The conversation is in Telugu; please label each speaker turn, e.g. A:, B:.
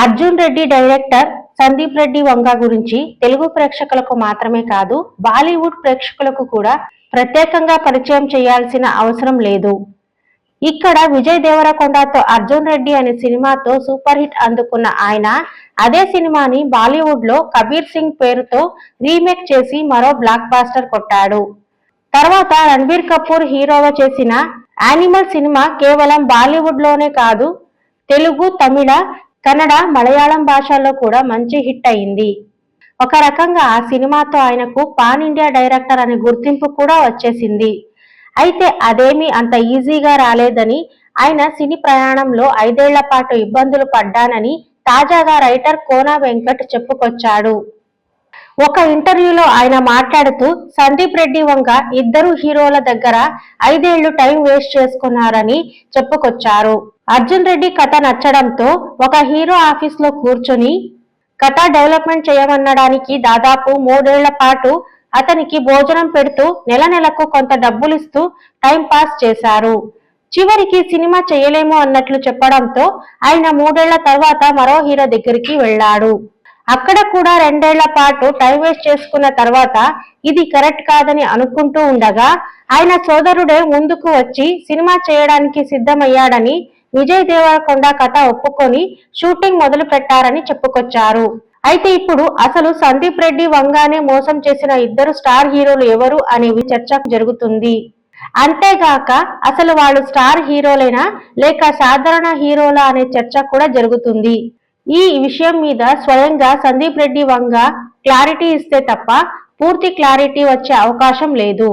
A: అర్జున్ రెడ్డి డైరెక్టర్ సందీప్ రెడ్డి వంగ గురించి తెలుగు ప్రేక్షకులకు మాత్రమే కాదు, బాలీవుడ్ ప్రేక్షకులకు కూడా ప్రత్యేకంగా పరిచయం చేయాల్సిన అవసరం లేదు. ఇక్కడ విజయ్ దేవరకొండతో అర్జున్ రెడ్డి అనే సినిమాతో సూపర్ హిట్ అందుకున్న ఆయన అదే సినిమాని బాలీవుడ్ లో కబీర్ సింగ్ పేరుతో రీమేక్ చేసి మరో బ్లాక్ బాస్టర్ కొట్టాడు. తర్వాత రణబీర్ కపూర్ హీరోగా చేసిన యానిమల్ సినిమా కేవలం బాలీవుడ్ లోనే కాదు, తెలుగు, తమిళ, కన్నడ, మలయాళం భాషల్లో కూడా మంచి హిట్ అయింది. ఒక రకంగా ఆ సినిమాతో ఆయనకు పాన్ ఇండియా డైరెక్టర్ అనే గుర్తింపు కూడా వచ్చేసింది. అయితే అదేమీ అంత ఈజీగా రాలేదని, ఆయన సినీ ప్రయాణంలో 5 ఏళ్ల పాటు ఇబ్బందులు పడ్డానని తాజాగా రైటర్ కోన వెంకట్ చెప్పుకొచ్చాడు. ఒక ఇంటర్వ్యూలో ఆయన మాట్లాడుతూ సందీప్ రెడ్డి వంగ ఇద్దరు హీరోల దగ్గర 5 ఏళ్లు టైం వేస్ట్ చేసుకున్నారని చెప్పుకొచ్చారు. అర్జున్ రెడ్డి కథ నచ్చడంతో ఒక హీరో ఆఫీస్ లో కూర్చొని కథ డెవలప్మెంట్ చేయమనడానికి దాదాపు 3 ఏళ్ల పాటు అతనికి భోజనం పెడుతూ నెలకు కొంత డబ్బులిస్తూ టైం పాస్ చేశారు. చివరికి సినిమా చేయలేము అన్నట్లు చెప్పడంతో ఆయన 3 ఏళ్ల తర్వాత మరో హీరో దగ్గరికి వెళ్ళాడు. అక్కడ కూడా 2 ఏళ్ల పాటు టైం వేస్ట్ చేసుకున్న తర్వాత ఇది కరెక్ట్ కాదని అనుకుంటూ ఉండగా ఆయన సోదరుడే ముందుకు వచ్చి సినిమా చేయడానికి సిద్ధమయ్యాడని, విజయ్ దేవరకొండ కథ ఒప్పుకొని షూటింగ్ మొదలు పెట్టారని చెప్పుకొచ్చారు. అయితే ఇప్పుడు అసలు సందీప్ రెడ్డి వంగానే మోసం చేసిన ఇద్దరు స్టార్ హీరోలు ఎవరు అనేవి చర్చ జరుగుతుంది. అంతేగాక అసలు వాళ్ళు స్టార్ హీరోలేనా లేక సాధారణ హీరోలా అనే చర్చ కూడా జరుగుతుంది. ఈ విషయం మీద స్వయంగా సందీప్ రెడ్డి వంగ క్లారిటీ ఇస్తే తప్ప పూర్తి క్లారిటీ వచ్చే అవకాశం లేదు.